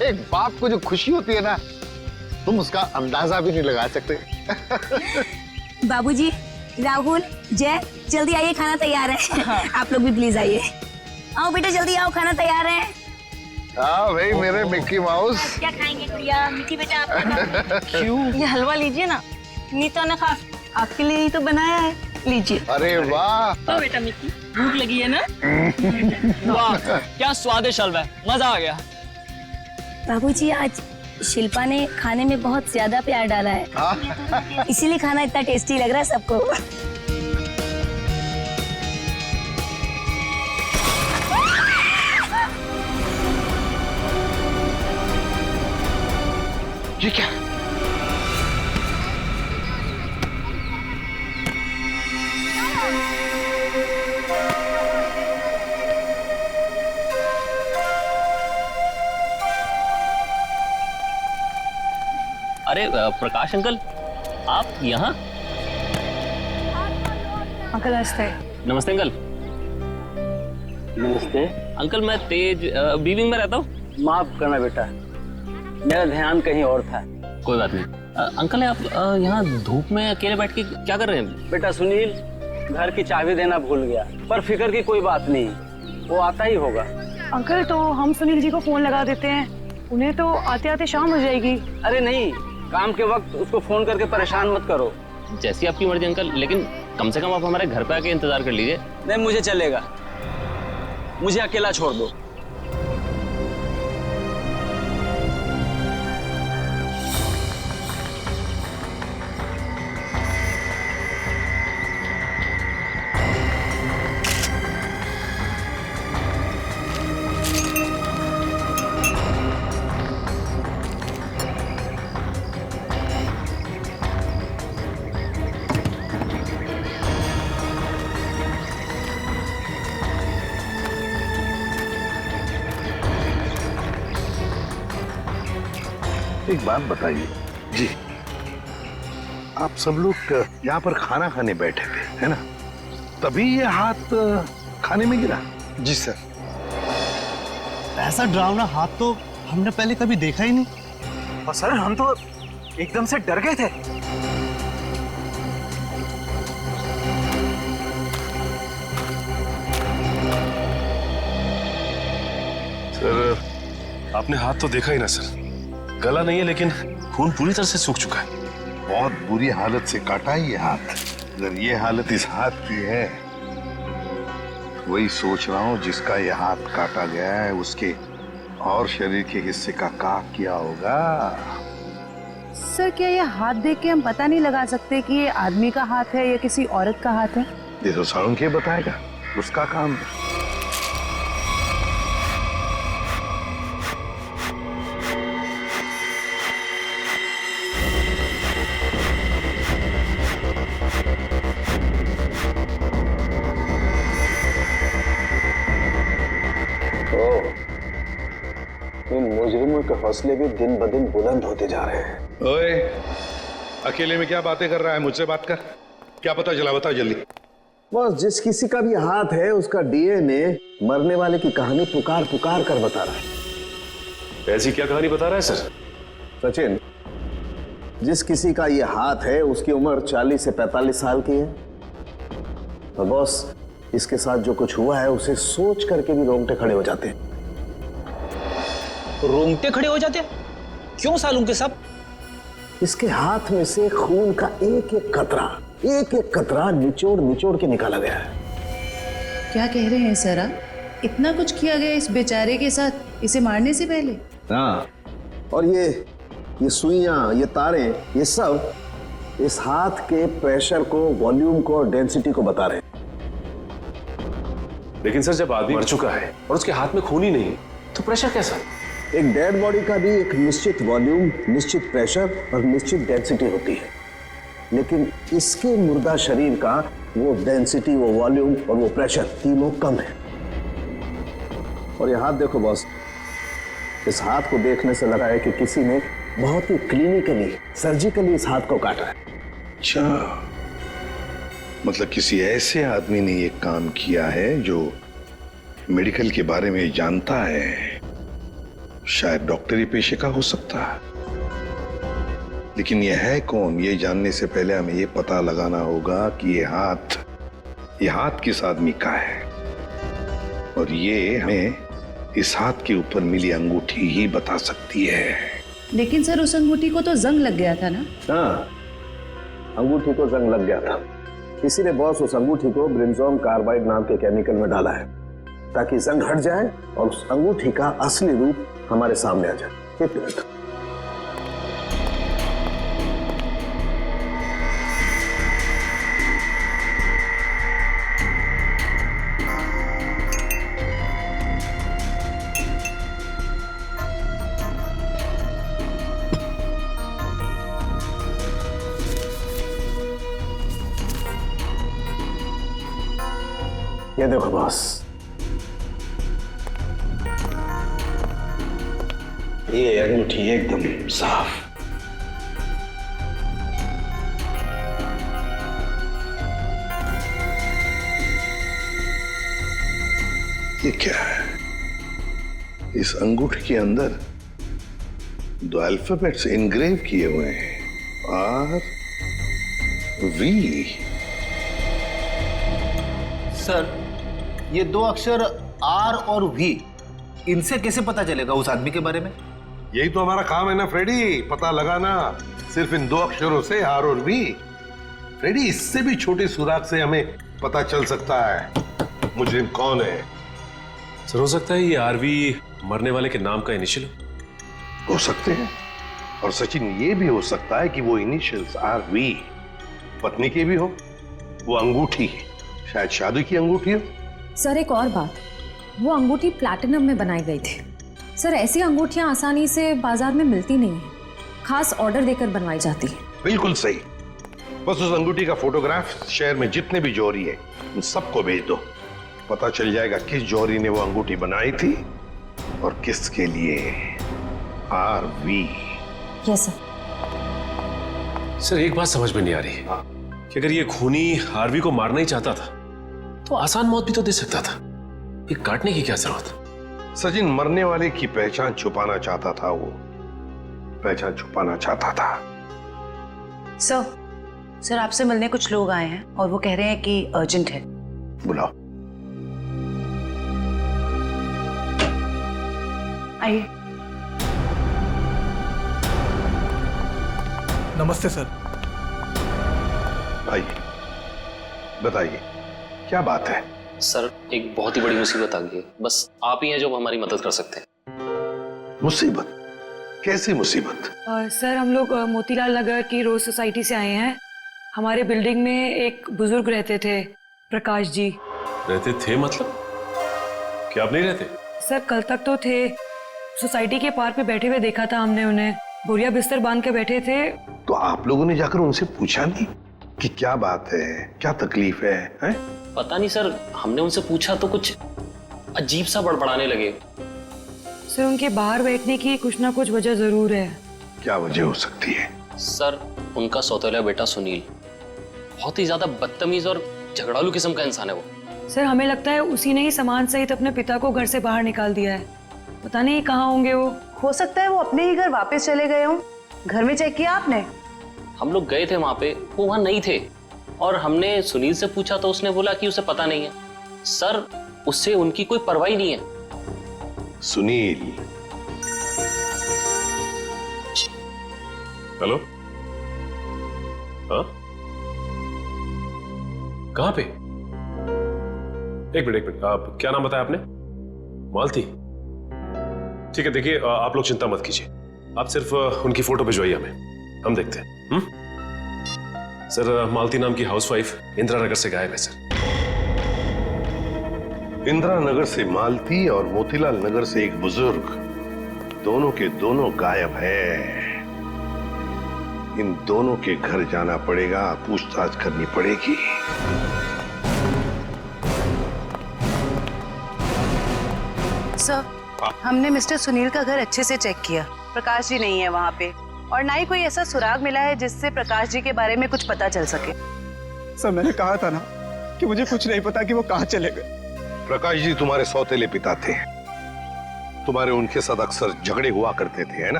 एक बाप को जो खुशी होती है ना, तुम उसका अंदाजा भी नहीं लगा सकते। बाबूजी, राहुल, जय, जल्दी आइए, खाना तैयार है। आप लोग भी प्लीज आइए। आओ बेटा, जल्दी आओ, खाना तैयार है। हाँ भाई, मेरे मिक्की माउस। क्या खाएंगे गुड़िया? मिक्की बेटा आप क्यों? ये हलवा लीजिए ना, नीता ने खास आपके लिए ही तो बनाया है, लीजिए। अरे वाह। तो बेटा मिक्की, भूख लगी है ना? वाह, क्या स्वादिष्ट हलवा है, मजा आ गया। बाबूजी, आज शिल्पा ने खाने में बहुत ज्यादा प्यार डाला है, इसीलिए खाना इतना टेस्टी लग रहा है सबको। ये क्या? अरे प्रकाश अंकल, आप यहाँ? अंकल नमस्ते। नमस्ते अंकल। नमस्ते। अंकल मैं तेज बीविंग में रहता हूँ। माफ करना बेटा, मेरा ध्यान कहीं और था। कोई बात नहीं। अंकल आप यहाँ धूप में अकेले बैठ के क्या कर रहे हैं? बेटा सुनील घर की चाबी देना भूल गया, पर फिक्र की कोई बात नहीं, वो आता ही होगा। अंकल तो हम सुनील जी को फोन लगा देते हैं, उन्हें तो आते आते शाम हो जाएगी। अरे नहीं, काम के वक्त उसको फोन करके परेशान मत करो। जैसी आपकी मर्जी अंकल, लेकिन कम से कम आप हमारे घर पे आके इंतजार कर लीजिए। नहीं मुझे चलेगा, मुझे अकेला छोड़ दो। एक बात बताइए जी, आप सब लोग यहाँ पर खाना खाने बैठे थे, है ना? तभी ये हाथ खाने में गिरा? जी सर। ऐसा डरावना हाथ तो हमने पहले कभी देखा ही नहीं, और सर हम तो एकदम से डर गए थे। सर आपने हाथ तो देखा ही ना सर, गला नहीं है लेकिन खून पूरी तरह से सूख चुका है। बहुत बुरी हालत से काटा है ये हाथ। अगर ये हालत इस हाथ की है, वही सोच रहा हूँ जिसका ये हाथ काटा गया है उसके और शरीर के हिस्से का किया होगा। सर क्या ये हाथ देख के हम पता नहीं लगा सकते कि ये आदमी का हाथ है या किसी औरत का हाथ है? ये तो साउंड के बताएगा, उसका काम है। इन मुजरिमों के हौसले भी दिन ब दिन बुलंद होते जा रहे हैं। ओए, अकेले में क्या बातें कर रहा है? मुझसे बात कर। क्या पता चला, बताओ जल्दी। बस जिस किसी का भी हाथ है उसका डीएनए मरने वाले की कहानी पुकार पुकार कर बता रहा है। ऐसी क्या कहानी बता रहा है सर? सचिन, जिस किसी का ये हाथ है उसकी उम्र 40 से 45 साल की है। और बॉस, इसके साथ जो कुछ हुआ है उसे सोच करके भी रोंगटे खड़े हो जाते हैं। रोंगटे खड़े हो जाते? क्यों सालू के सब? इसके हाथ में से खून का एक एक कतरा निचोड़ निचोड़ के निकाला गया है। क्या कह रहे हैं सर आप? इतना कुछ किया गया इस बेचारे के साथ इसे मारने से पहले? हाँ, और ये सुइयां, ये तारे, ये सब इस हाथ के प्रेशर को, वॉल्यूम को और डेंसिटी को बता रहे हैं। लेकिन सर जब आदमी मर चुका है और उसके हाथ में खून ही नहीं तो प्रेशर कैसा? एक डेड बॉडी का भी एक निश्चित वॉल्यूम, निश्चित प्रेशर और निश्चित डेंसिटी होती है, लेकिन इसके मुर्दा शरीर का वो डेंसिटी, वो वॉल्यूम और वो प्रेशर तीनों कम है। और ये हाथ देखो बॉस, इस हाथ को देखने से लगा है कि किसी ने बहुत ही क्लिनिकली, सर्जिकली इस हाथ को काटा है। अच्छा, मतलब किसी ऐसे आदमी ने ये काम किया है जो मेडिकल के बारे में जानता है शायद डॉक्टरी पेशे का हो सकता है, लेकिन यह है कौन, ये जानने से पहले हमें ये पता लगाना होगा कि ये हाथ किस आदमी का है, और ये हमें इस हाथ के ऊपर मिली अंगूठी ही बता सकती है। लेकिन सर उस अंगूठी को तो जंग लग गया था ना? हाँ, अंगूठी को जंग लग गया था, इसीलिए बॉस उस अंगूठी को ब्रिंजोन कार्बाइड नाम के केमिकल में डाला है ताकि जंग हट जाए और उस अंगूठी का असली रूप हमारे सामने आ जाए। एक मिनट। ये देखो बॉस, ये अंगूठी एकदम साफ। ये क्या है? इस अंगूठी के अंदर 2 अल्फाबेट्स इनग्रेव किए हुए हैं, RV। सर ये 2 अक्षर आर और वी, इनसे कैसे पता चलेगा उस आदमी के बारे में? यही तो हमारा काम है ना फ्रेडी, पता लगाना। सिर्फ इन 2 अक्षरों से, आर और वी। फ्रेडी, इससे भी छोटी सुराग से हमें पता चल सकता है मुजरिम कौन है। सर हो सकता है ये आरवी मरने वाले के नाम का इनिशियल हो सकते हैं, और सचिन ये भी हो सकता है कि वो इनिशियल्स RV पत्नी के भी हो। वो अंगूठी शायद शादी की अंगूठी हो। सर एक और बात, वो अंगूठी प्लैटिनम में बनाई गई थी। सर ऐसी अंगूठियां आसानी से बाजार में मिलती नहीं है, खास ऑर्डर देकर बनवाई जाती है। बिल्कुल सही। बस उस अंगूठी का फोटोग्राफ शहर में जितने भी जौहरी है उन सबको भेज दो, पता चल जाएगा किस जौहरी ने वो अंगूठी बनाई थी और किसके लिए। RV। Yes sir. सर एक बात समझ में नहीं आ रही कि अगर ये खूनी आरवी को मारना ही चाहता था तो आसान मौत भी तो दे सकता था, ये काटने की क्या जरूरत? सचिन मरने वाले की पहचान छुपाना चाहता था, वो पहचान छुपाना चाहता था। सर आपसे मिलने कुछ लोग आए हैं और वो कह रहे हैं कि अर्जेंट है। बुलाओ। आइए। नमस्ते सर। आइए, बताइए क्या बात है? सर एक बहुत ही बड़ी मुसीबत आ गई है, बस आप ही हैं जो हमारी मदद कर सकते हैं। मुसीबत? कैसी मुसीबत? सर हम लोग मोतीलाल नगर की रोज सोसाइटी से आए हैं। हमारे बिल्डिंग में एक बुजुर्ग रहते थे, प्रकाश जी। रहते थे मतलब? क्या आप नहीं रहते? सर कल तक तो थे, सोसाइटी के पार्क में बैठे हुए देखा था हमने उन्हें, बोरिया बिस्तर बांध के बैठे थे। तो आप लोगों ने जाकर उनसे पूछा नहीं कि क्या बात है, क्या तकलीफ है, हैं? पता नहीं सर, हमने उनसे पूछा तो कुछ अजीब सा बड़बड़ाने लगे। सर उनके बाहर बैठने की कुछ ना कुछ वजह जरूर है। क्या वजह हो सकती है? सर उनका सौतेला बेटा सुनील बहुत ही ज्यादा बदतमीज और झगड़ालू किस्म का इंसान है वो। सर हमें लगता है उसी ने ही सामान सहित अपने पिता को घर से बाहर निकाल दिया है। पता नहीं कहाँ होंगे वो। हो सकता है वो अपने ही घर वापस चले गए हों। घर में चेक किया आपने? हम लोग गए थे वहां पे, वो वहां नहीं थे, और हमने सुनील से पूछा तो उसने बोला कि उसे पता नहीं है। सर उससे उनकी कोई परवाह नहीं है। सुनील? हेलो, हाँ कहाँ पे? एक मिनट, आप क्या नाम बताया आपने? मालती? ठीक है, देखिए आप लोग चिंता मत कीजिए, आप सिर्फ उनकी फोटो भिजवाइए हमें, हम देखते हैं। सर मालती नाम की हाउसवाइफ इंदिरा नगर से गायब है सर। इंदिरा नगर से मालती और मोतीलाल नगर से एक बुजुर्ग, दोनों के दोनों गायब है। इन दोनों के घर जाना पड़ेगा, पूछताछ करनी पड़ेगी। सर हमने मिस्टर सुनील का घर अच्छे से चेक किया, प्रकाश जी नहीं है वहाँ पे, और ना ही कोई ऐसा सुराग मिला है जिससे प्रकाश जी के बारे में कुछ पता चल सके। सर मैंने कहा था ना कि मुझे कुछ नहीं पता कि वो कहाँ चले गए। प्रकाश जी तुम्हारे सौतेले पिता थे, तुम्हारे उनके साथ अक्सर झगड़े हुआ करते थे, है ना?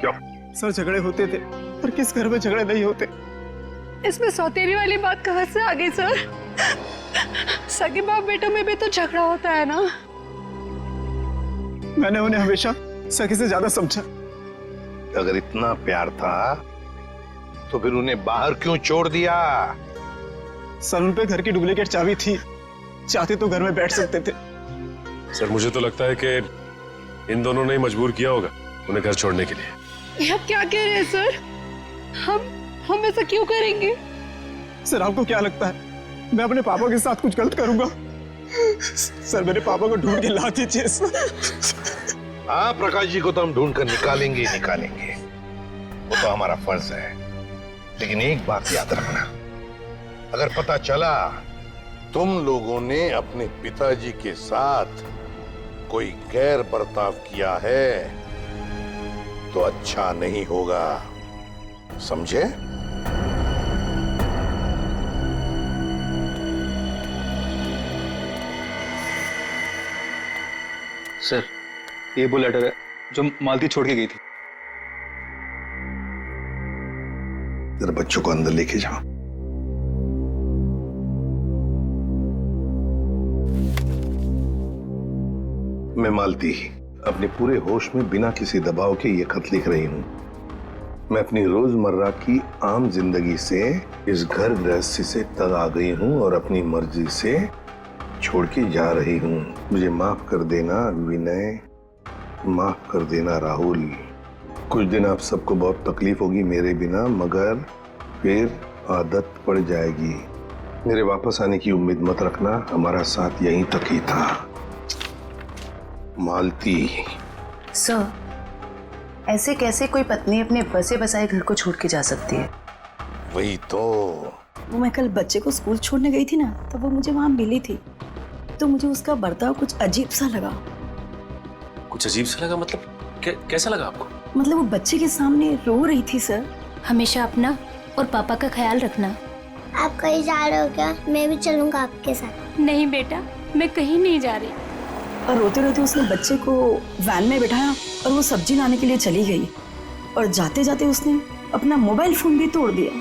क्यों? सर झगड़े होते थे, पर किस घर में झगड़े नहीं होते? इसमें सौतेली वाली बात कहाँ से आ गई सर? सगे बाप बेटों में भी तो झगड़ा होता है ना। मैंने उन्हें हमेशा सगे से ज्यादा समझा। अगर इतना प्यार था तो फिर उन्हें बाहर क्यों छोड़ दिया? सर उन पे घर की डुप्लीकेट चाबी थी, चाहते तो घर में बैठ सकते थे। सर मुझे तो लगता है कि इन दोनों ने ही मजबूर किया होगा उन्हें घर छोड़ने के लिए। ये आप क्या कह रहे हैं सर? हम ऐसा क्यों करेंगे? सर आपको क्या लगता है मैं अपने पापा के साथ कुछ गलत करूंगा? सर मेरे पापा को ढूंढ के ला दीजिए सर। हाँ, प्रकाश जी को तो हम ढूंढ कर निकालेंगे ही निकालेंगे, वो तो हमारा फर्ज है। लेकिन एक बात याद रखना, अगर पता चला तुम लोगों ने अपने पिताजी के साथ कोई गैर बर्ताव किया है तो अच्छा नहीं होगा, समझे? सर ये वो लेटर है जो मालती छोड़ के गई थी। जरा बच्चों को अंदर लेके जाओ। मैं मालती अपने पूरे होश में बिना किसी दबाव के ये खत लिख रही हूं। मैं अपनी रोजमर्रा की आम जिंदगी से इस घर गृहस्थी से तंग आ गई हूं और अपनी मर्जी से छोड़ के जा रही हूं। मुझे माफ कर देना विनय, माफ कर देना राहुल। कुछ दिन आप सबको बहुत तकलीफ होगी मेरे बिना, मगर फिर आदत पड़ जाएगी। मेरे वापस आने की उम्मीद मत रखना, हमारा साथ यहीं तक ही था। मालती। सर ऐसे कैसे कोई पत्नी अपने बसे बसाए घर को छोड़ के जा सकती है? वही तो। वो मैं कल बच्चे को स्कूल छोड़ने गई थी ना, तब वो मुझे वहां मिली थी, तो मुझे उसका बर्ताव कुछ अजीब सा लगा। कुछ अजीब सा लगा मतलब? कैसा लगा आपको? मतलब वो बच्चे के सामने रो रही थी। सर हमेशा अपना और पापा का ख्याल रखना। आप कहीं जा रहे हो क्या? मैं भी चलूंगा आपके साथ। नहीं बेटा, मैं कहीं नहीं जा रही। और रोते रोते उसने बच्चे को वैन में बिठाया और वो सब्जी लाने के लिए चली गई, और जाते जाते उसने अपना मोबाइल फोन भी तोड़ दिया।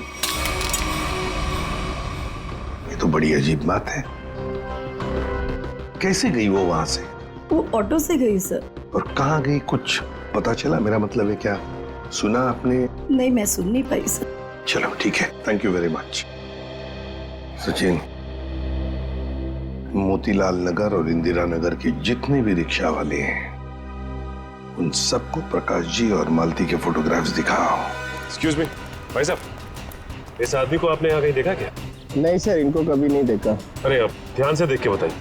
ये तो बड़ी अजीब बात है। कैसे गई वो वहां से? वो ऑटो से गई सर। और कहाँ गई कुछ पता चला? मेरा मतलब है क्या सुना आपने? नहीं, मैं सुन नहीं पाई सर। चलो ठीक है, thank you very much. Sachin, Motilal Nagar और इंदिरा नगर के जितने भी रिक्शा वाले हैं उन सबको प्रकाश जी और मालती के फोटोग्राफ्स दिखाओ। एक्सक्यूज मी भाई साहब, इस आदमी को आपने यहाँ कहीं देखा क्या? नहीं सर, इनको कभी नहीं देखा। अरे अब ध्यान से देख के बताइए,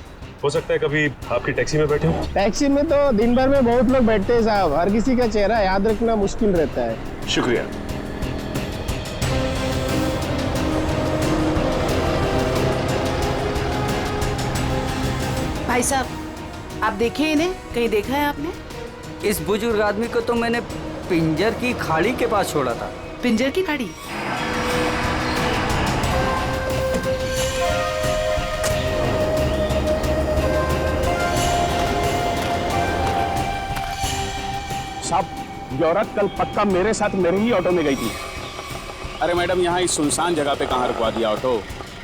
हो सकता है कभी आपकी टैक्सी में बैठे हो। टैक्सी में तो दिन भर में बहुत लोग बैठते हैं साहब, हर किसी का चेहरा याद रखना मुश्किल रहता है। शुक्रिया। भाई साहब आप देखिए इन्हें, कहीं देखा है आपने? इस बुजुर्ग आदमी को तो मैंने पिंजर की खाड़ी के पास छोड़ा था। पिंजर की खाड़ी? साहब ये औरत कल पक्का मेरे साथ मेरे ही ऑटो में गई थी। अरे मैडम, यहाँ इस सुनसान जगह पे कहाँ रुकवा दिया ऑटो?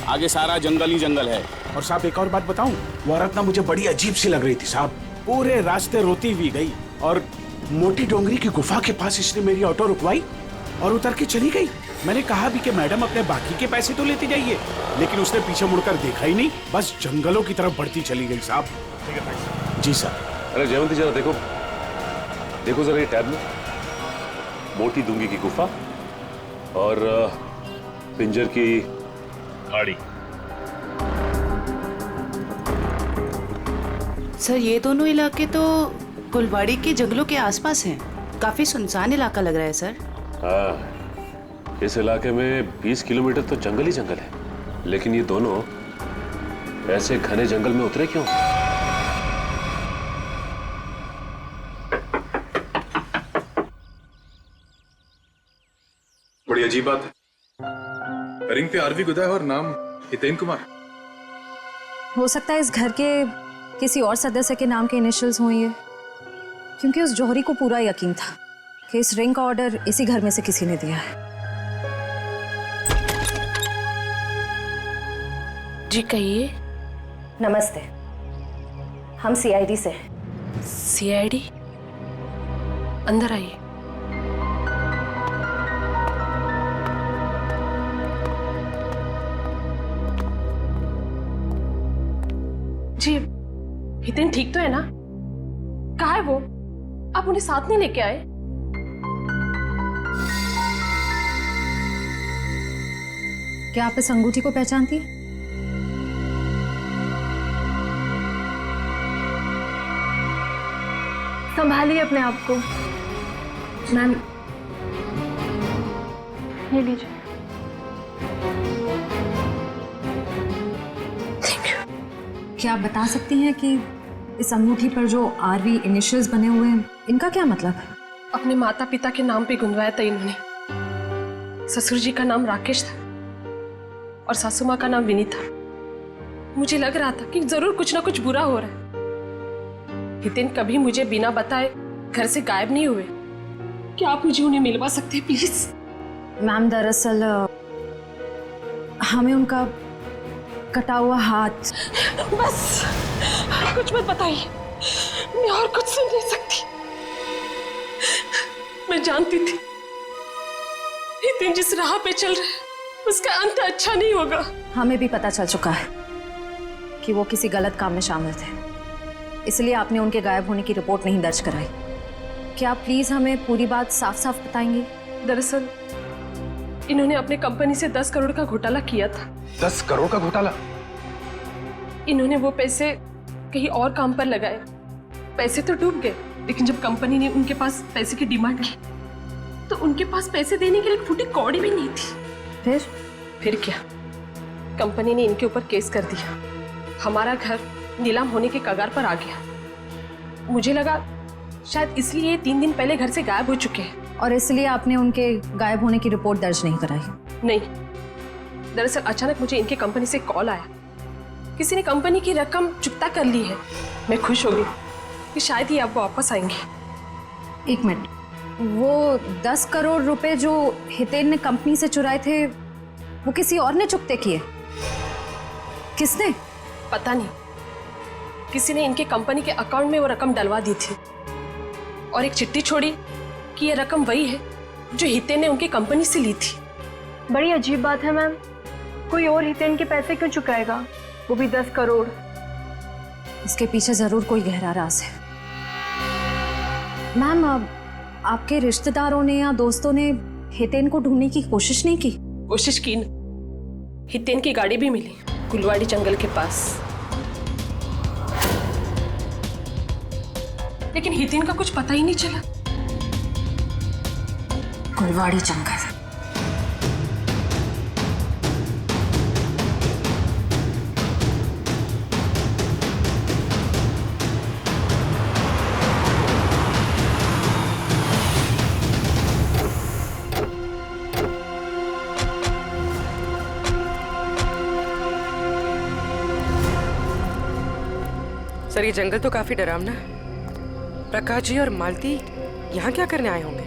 आगे सारा जंगल ही जंगल है। और साहब एक और बात बताऊं, वो औरत ना मुझे बड़ी अजीब सी लग रही थी साहब। पूरे रास्ते रोती हुई गई और मोटी डोंगरी की गुफा के पास इसने मेरी ऑटो रुकवाई और उतर के चली गई। मैंने कहा भी कि मैडम अपने बाकी के पैसे तो लेते जाइए, लेकिन उसने पीछे मुड़कर देखा ही नहीं, बस जंगलों की तरफ बढ़ती चली गई साहब। ठीक है भाई। जी सर। अरे जयवंती जरा देखो, देखो जरा ये टैब में मोटी डूंगी की गुफा और पिंजर की खाड़ी। सर ये दोनों इलाके तो कुलवाड़ी के जंगलों के आसपास हैं। काफी सुनसान इलाका लग रहा है सर। हाँ, इस इलाके में 20 किलोमीटर तो जंगल ही जंगल है, लेकिन ये दोनों ऐसे घने जंगल में उतरे क्यों? बड़ी अजीब बात है। रिंग पे आरवी गुदा है और नाम हितेन कुमार। हो सकता है इस घर के किसी और सदस्य के नाम के इनिशियल्स हों ये। क्योंकि उस जौहरी को पूरा यकीन था कि इस रिंग का ऑर्डर इसी घर में से किसी ने दिया है। जी कहिए। नमस्ते, हम सीआईडी से हैं। सीआईडी? अंदर आइए। जी हितेन ठीक तो है ना? कहाँ है वो? आप उन्हें साथ नहीं लेके आए? क्या आप इस अंगूठी को पहचानती हैं? संभालिए अपने आप को। मैम ये लीजिए। क्या आप बता सकती हैं कि इस अंगूठी पर जो आरवी इनिशियल्स बने हुए हैं, इनका क्या मतलब है? अपने माता पिता के नाम पे गुंदवाया था इन्होंने। ससुर जी का नाम राकेश था और सासू माँ का नाम विनीता। मुझे लग रहा था कि जरूर कुछ ना कुछ बुरा हो रहा है। हितेन कभी मुझे बिना बताए घर से गायब नहीं हुए। क्या आप मुझे उन्हें मिलवा सकते हैं प्लीज? मैम दरअसल हमें उनका कटा हुआ हाथ। बस कुछ मत बताइए, मैं और कुछ सुन नहीं सकती। मैं जानती थी हितेन जिस राह पे चल रहा है उसका अंत अच्छा नहीं होगा। हमें भी पता चल चुका है कि वो किसी गलत काम में शामिल थे, इसलिए आपने उनके गायब होने की रिपोर्ट नहीं दर्ज कराई। क्या आप प्लीज हमें पूरी बात साफ साफ बताएंगी? दरअसल इन्होंने अपने कंपनी से 10 करोड़ का घोटाला किया था। 10 करोड़ का घोटाला? इन्होंने वो पैसे कहीं और काम पर लगाए। पैसे तो डूब गए, लेकिन जब कंपनी ने उनके पास पैसे की डिमांड की तो उनके पास पैसे देने के लिए एक फूटी कौड़ी भी नहीं थी। फिर क्या, कंपनी ने इनके ऊपर केस कर दिया। हमारा घर नीलाम होने के कगार पर आ गया। मुझे लगा शायद इसलिए 3 दिन पहले घर से गायब हो चुके हैं। और इसलिए आपने उनके गायब होने की रिपोर्ट दर्ज नहीं कराई? नहीं, दरअसल अचानक मुझे इनके कंपनी से कॉल आया। किसी ने कंपनी की रकम चुकता कर ली है। मैं खुश हो गई कि शायद ही आप वापस आएंगे। एक मिनट, वो 10 करोड़ रुपए जो हितेन ने कंपनी से चुराए थे वो किसी और ने चुकते किए? किसने? पता नहीं, किसी ने इनके कंपनी के अकाउंट में वो रकम डलवा दी थी और एक चिट्ठी छोड़ी कि ये रकम वही है जो हितेन ने उनकी कंपनी से ली थी। बड़ी अजीब बात है मैम, कोई और हितेन के पैसे क्यों चुकाएगा, वो भी 10 करोड़? इसके पीछे जरूर कोई गहरा राज है। मैम, आपके रिश्तेदारों ने या दोस्तों ने हितेन को ढूंढने की कोशिश नहीं की? कोशिश की न। हितेन की गाड़ी भी मिली गुलवाड़ी जंगल के पास, लेकिन हितेन का कुछ पता ही नहीं चला। गुलवाड़ी जंगल? सर, ये जंगल तो काफी डरावना है। प्रकाश जी और मालती यहाँ क्या करने आए होंगे?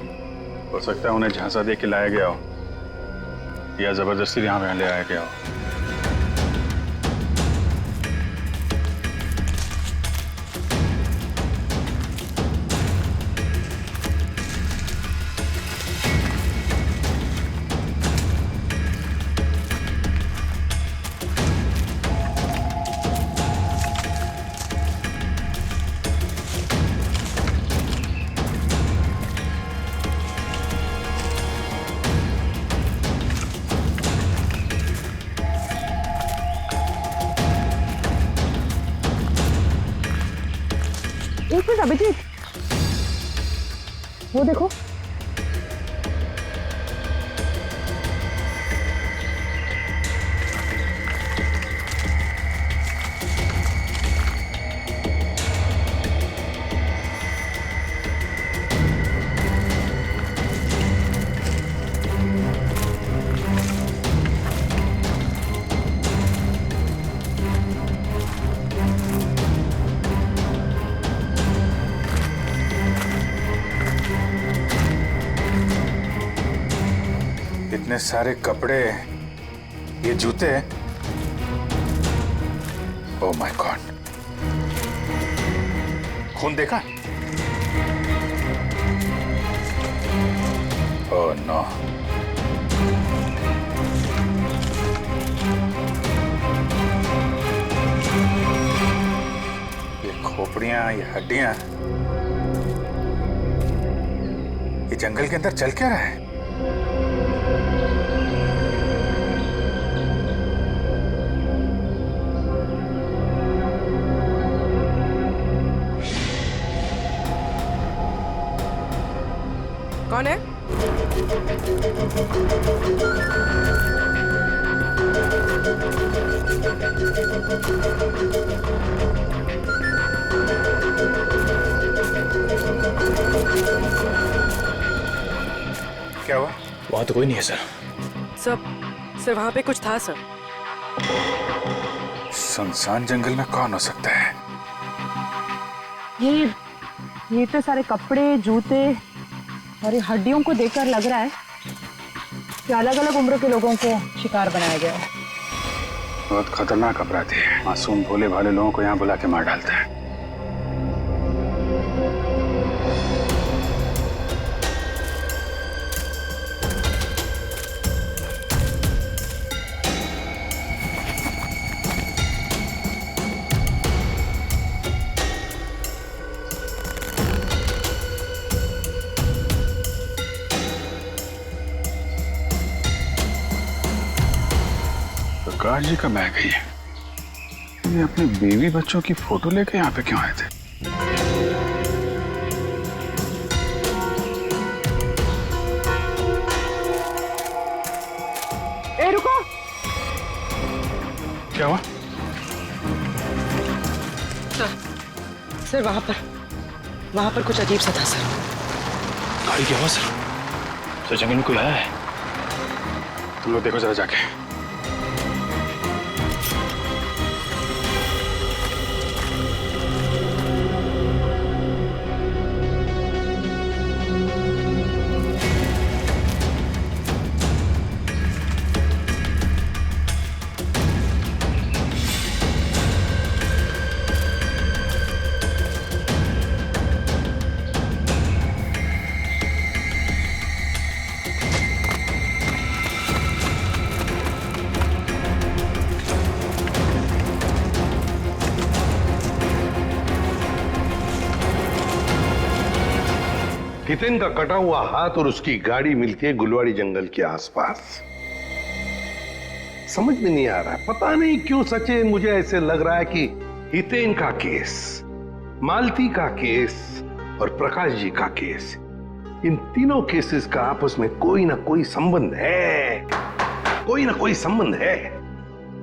हो सकता है उन्हें झांसा दे के लाया गया हो या जबरदस्ती यहाँ ले आया गया हो। एक मिनट अभिजीत, वो देखो। इतने सारे कपड़े, ये जूते, ओह माय गॉड, खून देखा? Oh no. ये खोपड़ियां, ये हड्डियां, ये जंगल के अंदर चल क्या रहा है? कौन है? क्या हुआ? वहां तो कोई नहीं है सर। सर वहां पे कुछ था सर। सुनसान जंगल में कौन हो सकता है? ये तो सारे कपड़े, जूते और ये हड्डियों को देखकर लग रहा है कि अलग अलग उम्र के लोगों को शिकार बनाया गया है। बहुत खतरनाक अपराधी है, मासूम भोले भाले लोगों को यहाँ बुला के मार डालता है। प्रकाश जी कब आ गई है? ये अपने बीवी बच्चों की फोटो लेके यहाँ पे क्यों आए थे? ए रुको! क्या हुआ? सर वहां पर कुछ अजीब सा था सर। गाड़ी क्या हुआ सर? सर जंगल में कोई आया है? तुम लोग देखो जरा जाके। हितेन का कटा हुआ हाथ और उसकी गाड़ी मिलती है गुलवाड़ी जंगल के आसपास। समझ में नहीं आ रहा है, पता नहीं क्यों सचे मुझे ऐसे लग रहा है कि हितेन का केस, मालती का केस और प्रकाश जी का केस, इन तीनों केसेस का आपस में कोई ना कोई संबंध है, कोई ना कोई संबंध है।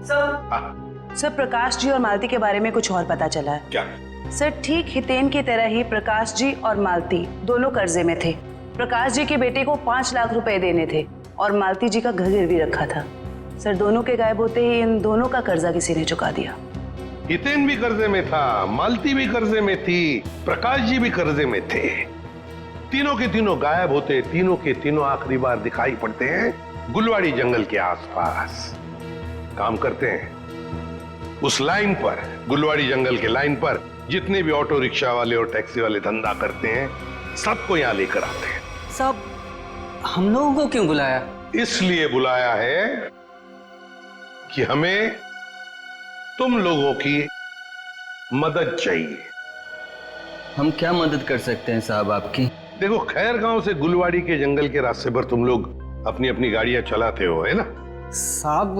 सर प्रकाश जी और मालती के बारे में कुछ और पता चला है। क्या? सर ठीक हितेन की तरह ही प्रकाश जी और मालती दोनों कर्जे में थे। प्रकाश जी के बेटे को 5 लाख रुपए देने थे और मालती जी का घर गिरवी रखा था। सर दोनों के गायब होते ही इन दोनों का कर्जा किसी ने चुका दिया। हितेन भी कर्जे में था, मालती भी कर्जे में थी, प्रकाश जी भी कर्जे में थे। तीनों के तीनों गायब होते, तीनों के तीनों आखिरी बार दिखाई पड़ते हैं गुलवाड़ी जंगल के आसपास। काम करते हैं उस लाइन पर, गुलवाड़ी जंगल के लाइन पर जितने भी ऑटो रिक्शा वाले और टैक्सी वाले धंधा करते हैं, सबको यहां लेकर आते हैं। सब हम लोगों को क्यों बुलाया? इसलिए बुलाया है कि हमें तुम लोगों की मदद चाहिए। हम क्या मदद कर सकते हैं साहब आपकी? देखो, खैर गांव से गुलवाड़ी के जंगल के रास्ते पर तुम लोग अपनी अपनी गाड़ियां चलाते हो, है ना? साहब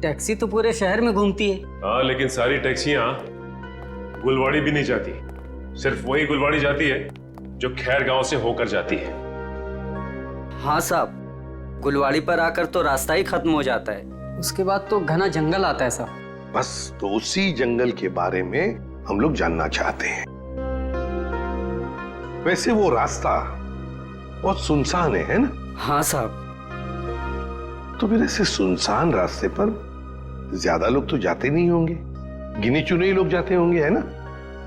टैक्सी तो पूरे शहर में घूमती है। हाँ, लेकिन सारी टैक्सियां गुलवाड़ी भी नहीं जाती, सिर्फ वही गुलवाड़ी जाती है जो खैर गांव से होकर जाती है। हाँ साहब, गुलवाड़ी पर आकर तो रास्ता ही खत्म हो जाता है, उसके बाद तो घना जंगल आता है साहब। बस तो उसी जंगल के बारे में हम लोग जानना चाहते हैं। वैसे वो रास्ता बहुत सुनसान है ना? हाँ साहब। तो फिर ऐसे सुनसान रास्ते पर ज्यादा लोग तो जाते नहीं होंगे, गिने चुने ही लोग जाते होंगे, है ना?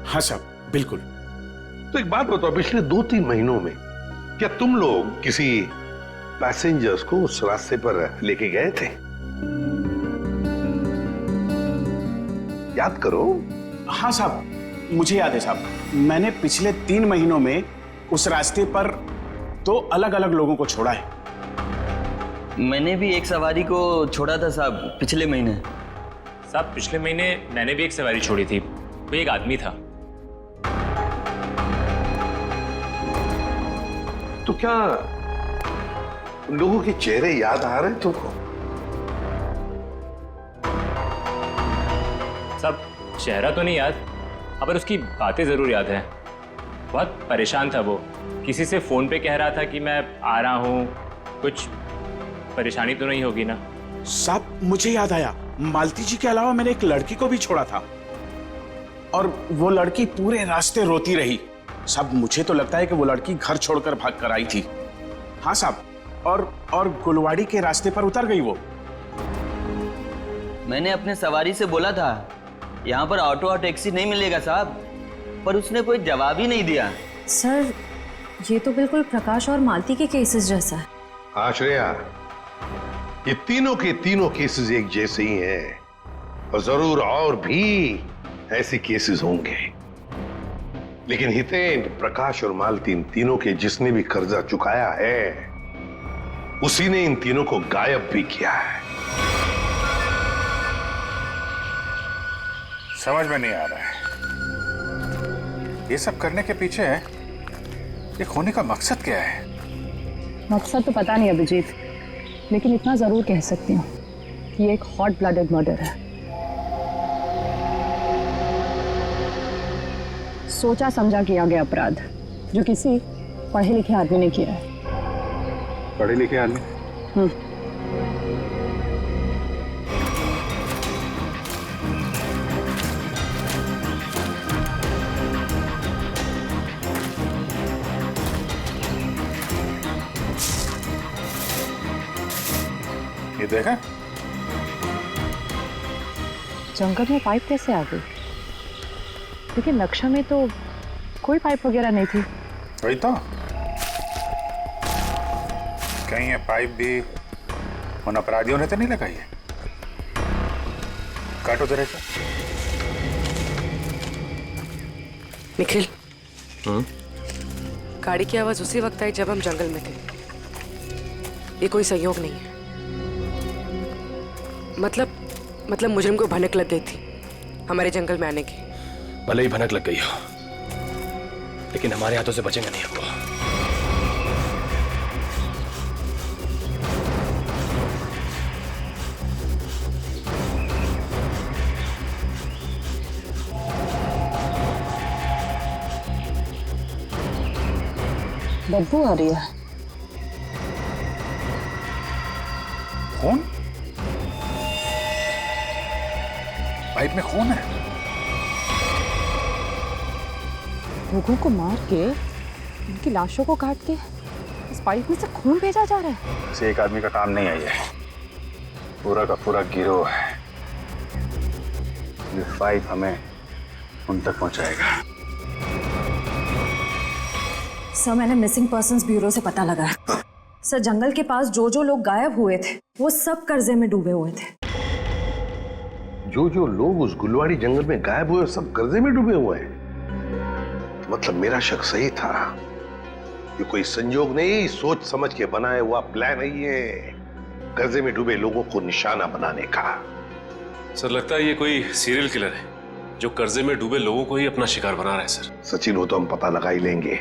हाँ साहब, बिल्कुल। तो एक बात बताओ, पिछले 2-3 महीनों में क्या तुम लोग किसी पैसेंजर्स को उस रास्ते पर लेके गए थे। याद करो। हाँ साहब, मुझे याद है साहब। मैंने पिछले 3 महीनों में उस रास्ते पर 2 अलग-अलग लोगों को छोड़ा है। मैंने भी एक सवारी को छोड़ा था साहब पिछले महीने। साहब पिछले महीने मैंने भी एक सवारी छोड़ी थी, वो एक आदमी था। तो क्या उन लोगों के चेहरे याद आ रहे तुमको? साहब चेहरा तो नहीं याद, पर उसकी बातें जरूर याद है। बहुत परेशान था वो, किसी से फोन पे कह रहा था कि मैं आ रहा हूँ, कुछ परेशानी तो नहीं होगी ना? साहब मुझे याद आया, मालती जी के अलावा मैंने एक लड़की को भी छोड़ा था और वो लड़की पूरे रास्ते रोती रही। साहब मुझे तो लगता है कि वो लड़की घर छोड़कर भाग कर आई थी। हाँ साहब, और गुलवाड़ी के रास्ते पर उतर गई वो। मैंने अपने सवारी से बोला था यहाँ पर ऑटो और टैक्सी नहीं मिलेगा साहब, पर उसने कोई जवाब ही नहीं दिया। सर ये तो बिल्कुल प्रकाश और मालती के केसेस जैसा है। हाँ श्रेया, ये तीनों के तीनों केसेस एक जैसे ही हैं और जरूर और भी ऐसे केसेस होंगे। लेकिन हितेन, प्रकाश और मालती, इन तीनों के जिसने भी कर्जा चुकाया है उसी ने इन तीनों को गायब भी किया है। समझ में नहीं आ रहा है ये सब करने के पीछे ये खोने का मकसद क्या है? मकसद तो पता नहीं अभिजीत, लेकिन इतना जरूर कह सकती हूँ कि ये एक हॉट ब्लडेड मर्डर है। सोचा समझा किया गया अपराध जो किसी पढ़े लिखे आदमी ने किया है। पढ़े लिखे आदमी? ये देखा? जंगल में पाइप कैसे आ गई? लेकिन नक्शा में तो कोई पाइप वगैरह नहीं थी। वही तो, कहीं ये पाइप भी उन अपराधियों ने तो नहीं लगाई है? काटो जरा सा। निखिल, गाड़ी की आवाज उसी वक्त आई जब हम जंगल में थे। ये कोई संयोग नहीं है। मतलब मुजरिम को भनक लग गई थी हमारे जंगल में आने की। भले ही भनक लग गई हो, लेकिन हमारे हाथों से बचेंगे नहीं हमको। बदबू आ रही है। खून? पाइप में खून है? लोगों को मार के, उनकी लाशों को काट के इस पाइप में से खून भेजा जा रहा है। इसे एक आदमी का काम नहीं है, ये पूरा का पूरा गिरोह है। ये पाइप हमें उन तक पहुंचाएगा। सर मैंने मिसिंग पर्संस ब्यूरो से पता लगा है। सर जंगल के पास जो लोग गायब हुए थे वो सब कर्जे में डूबे हुए थे। जो लोग उस गुलवाड़ी जंगल में गायब हुए सब कर्जे में डूबे हुए हैं। तो मतलब मेरा शक सही था। ये कोई संयोग नहीं, सोच समझ के बनाया हुआ प्लान है ये, कर्जे में डूबे लोगों को निशाना बनाने का। सर लगता है ये कोई सीरियल किलर है जो कर्जे में डूबे लोगों को ही अपना शिकार बना रहा है। सर सचिन, हो तो हम पता लगा ही लेंगे।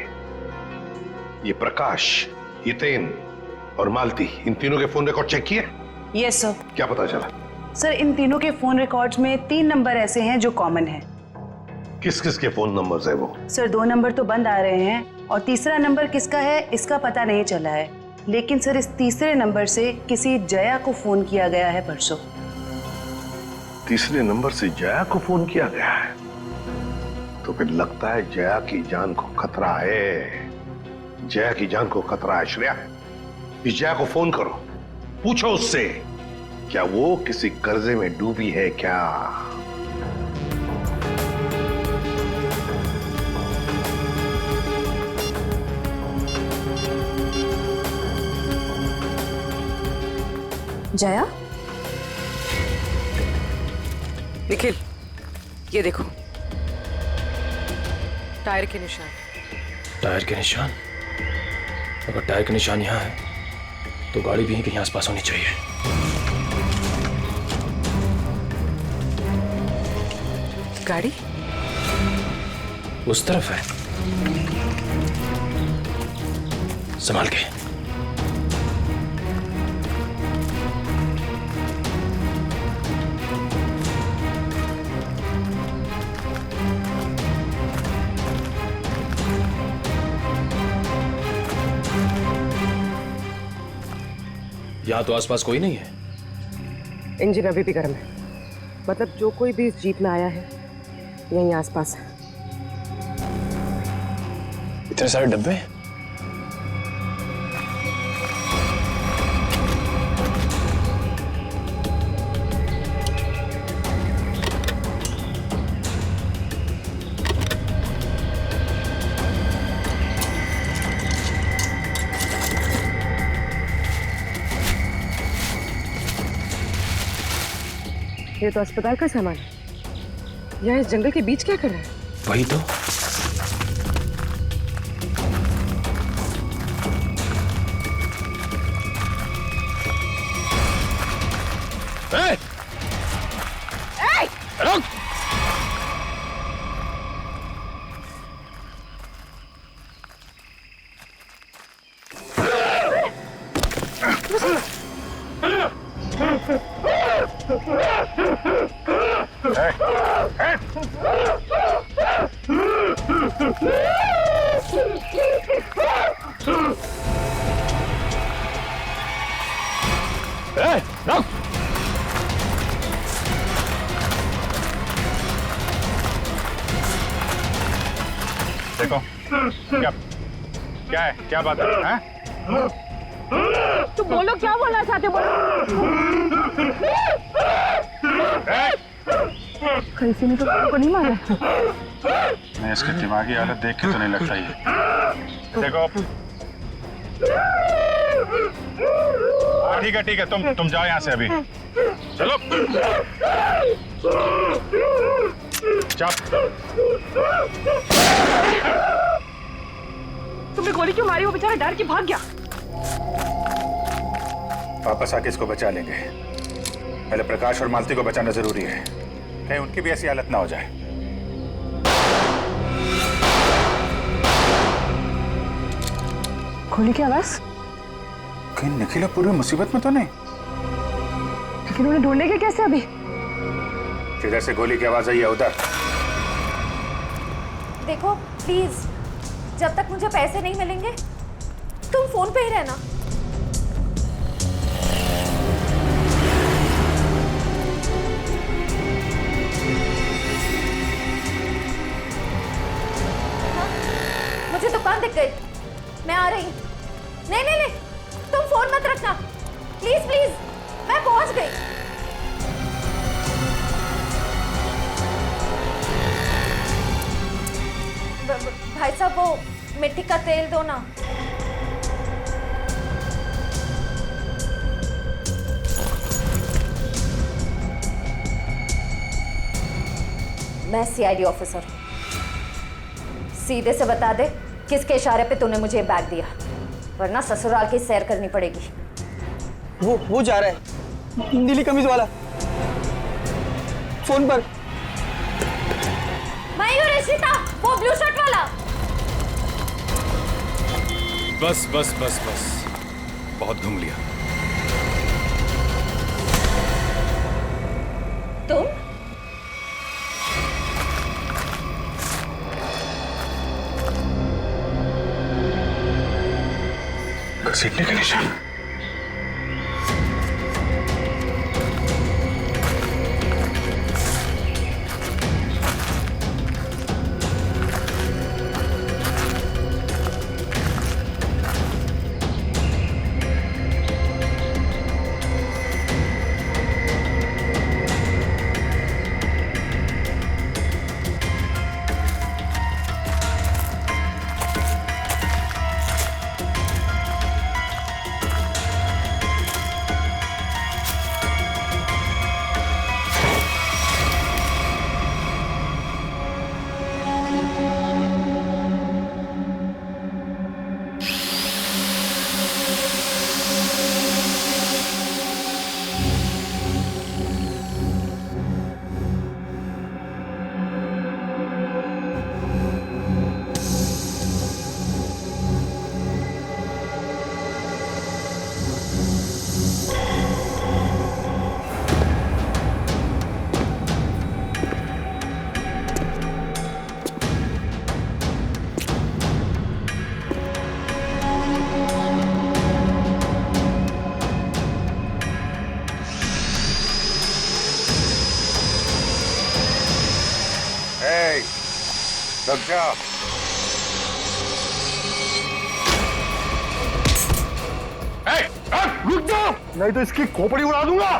ये प्रकाश, हितेन और मालती, इन तीनों के फोन रिकॉर्ड चेक किए? Yes sir. क्या पता चला? सर इन तीनों के फोन रिकॉर्ड्स में 3 नंबर ऐसे हैं जो कॉमन हैं। किस किस के फोन नंबर्स है वो? सर 2 नंबर तो बंद आ रहे हैं और तीसरा नंबर किसका है इसका पता नहीं चला है। लेकिन सर इस तीसरे नंबर से किसी जया को फोन किया गया है परसों। तीसरे नंबर से जया को फोन किया गया है? तो फिर लगता है जया की जान को खतरा है। जया की जान को खतरा है। श्रेया, इस जया को फोन करो, पूछो उससे क्या वो किसी कर्जे में डूबी है क्या। जया, निखिल, ये देखो, टायर के निशान। टायर के निशान? अगर टायर के निशान यहाँ है तो गाड़ी भी कहीं आसपास होनी चाहिए। गाड़ी उस तरफ है, संभाल के। यहाँ तो आसपास कोई नहीं है। इंजन अभी भी गर्म है, मतलब जो कोई भी इस जीप में आया है यहीं आसपास है। इतने सारे डब्बे हैं। ये तो अस्पताल का सामान है। यहाँ इस जंगल के बीच क्या कर रहा है? वही तो। रुक! देखो क्या क्या है, क्या बात है? तुम बोलो, क्या बोलना चाहते हो? कैसे में तो को नहीं मारा? मैं इसकी दिमागी हालत देख के तो नहीं लगता ये। देखो ठीक है, तुम जाओ यहाँ से अभी। चलो तुमने गोली क्यों मारी? वो बेचारा डर के भाग गया। वापस आके इसको बचा लेंगे। पहले प्रकाश और मालती को बचाना जरूरी है, कहीं उनकी भी ऐसी हालत ना हो जाए। गोली की आवाज? कहीं निखिल पूरी मुसीबत में तो नहीं? लेकिन उन्हें ढूंढेंगे कैसे अभी? जिधर से गोली की आवाज आई है उधर। देखो प्लीज, जब तक मुझे पैसे नहीं मिलेंगे तुम फोन पे ही रहना। मुझे दुकान दिख गई, मैं आ रही। नहीं, तुम फोन मत रखना प्लीज प्लीज, मैं पहुंच गई। भाई साहब, वो मिट्टी का तेल दो ना। मैं सीआईडी ऑफिसर, सीधे से बता दे किसके इशारे पे तूने मुझे बैग दिया, वरना ससुराल की सैर करनी पड़ेगी। वो जा रहा है, नीली कमीज वाला, फोन पर। मयूर, ऋषिता, वो ब्लू शर्ट वाला। बस बहुत घूम लिया। तुम? घसीटने का निशान। सत्या, रुक जाओ, नहीं तो इसकी खोपड़ी उड़ा दूंगा।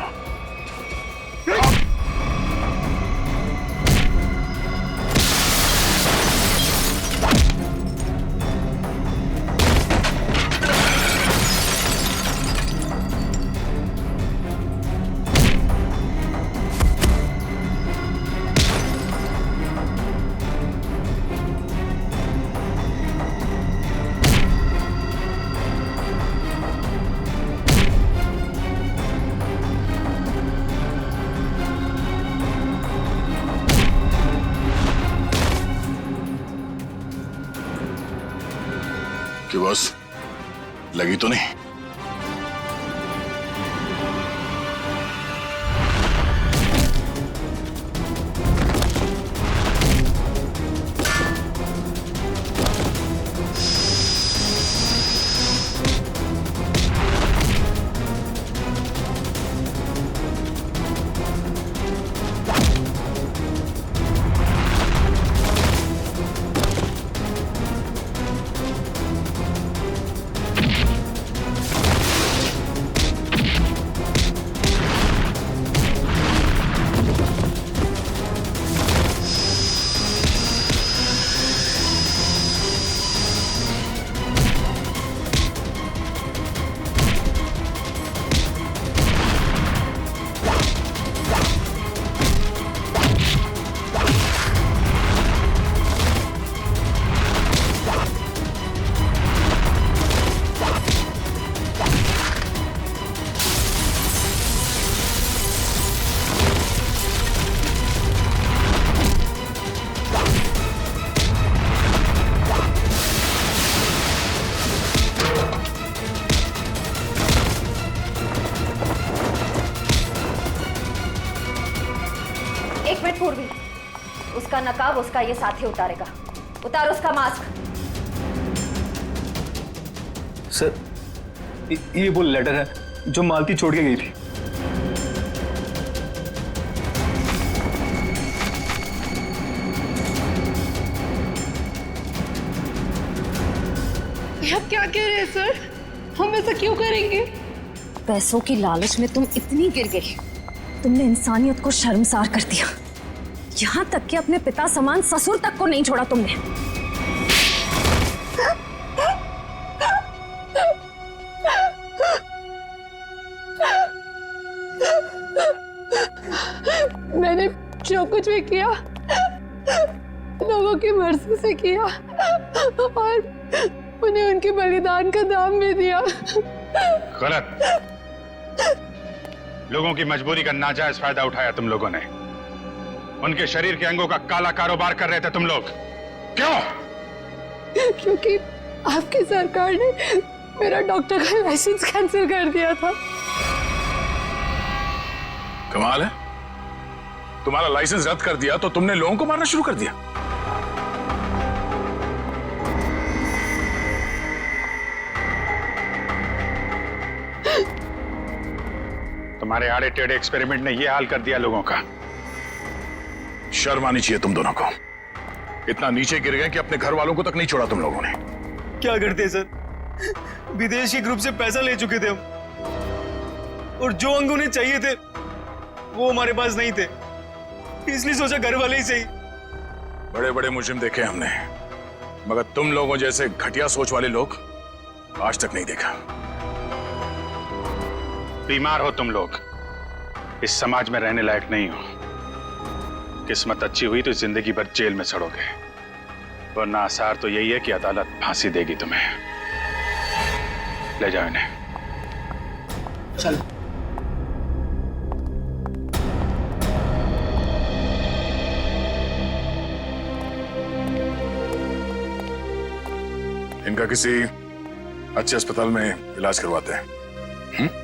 कि बस लगी तो नहीं? पूर्वी, उसका नकाब उसका ये साथी उतारेगा। उतार उसका मास्क। सर, ये वो लेटर है जो मालती छोड़ के गई थी। आप क्या कह रहे हैं सर? हम ऐसा क्यों करेंगे? पैसों की लालच में तुम इतनी गिर गई, तुमने इंसानियत को शर्मसार कर दिया। यहाँ तक कि अपने पिता समान ससुर तक को नहीं छोड़ा तुमने। मैंने जो कुछ भी किया लोगों की मर्जी से किया और उन्हें उनके बलिदान का दाम भी दिया। गलत। लोगों की मजबूरी का नाजायज फायदा उठाया तुम लोगों ने। उनके शरीर के अंगों का काला कारोबार कर रहे थे तुम लोग। क्यों? क्योंकि आपकी सरकार ने मेरा डॉक्टर का लाइसेंस कैंसिल कर दिया था। कमाल है, तुम्हारा लाइसेंस रद्द कर दिया तो तुमने लोगों को मारना शुरू कर दिया। तुम्हारे आड़े टेढ़े एक्सपेरिमेंट ने यह हाल कर दिया लोगों का। शर्म आनी चाहिए तुम दोनों को। इतना नीचे गिर गए कि अपने घर वालों को तक नहीं छोड़ा तुम लोगों ने। क्या करते सर, विदेशी ग्रुप से पैसा ले चुके थे हम, और जो अंग उन्हें चाहिए थे वो हमारे पास नहीं थे, इसलिए सोचा घर वाले ही सही। बड़े बड़े मुजरिम देखे हमने, मगर तुम लोगों जैसे घटिया सोच वाले लोग आज तक नहीं देखा। बीमार हो तुम लोग, इस समाज में रहने लायक नहीं हो। किस्मत अच्छी हुई तो जिंदगी भर जेल में सड़ोगे, वरना आसार तो यही है कि अदालत फांसी देगी तुम्हें। ले जाओ इन्हें। चल। इनका किसी अच्छे अस्पताल में इलाज करवाते हैं।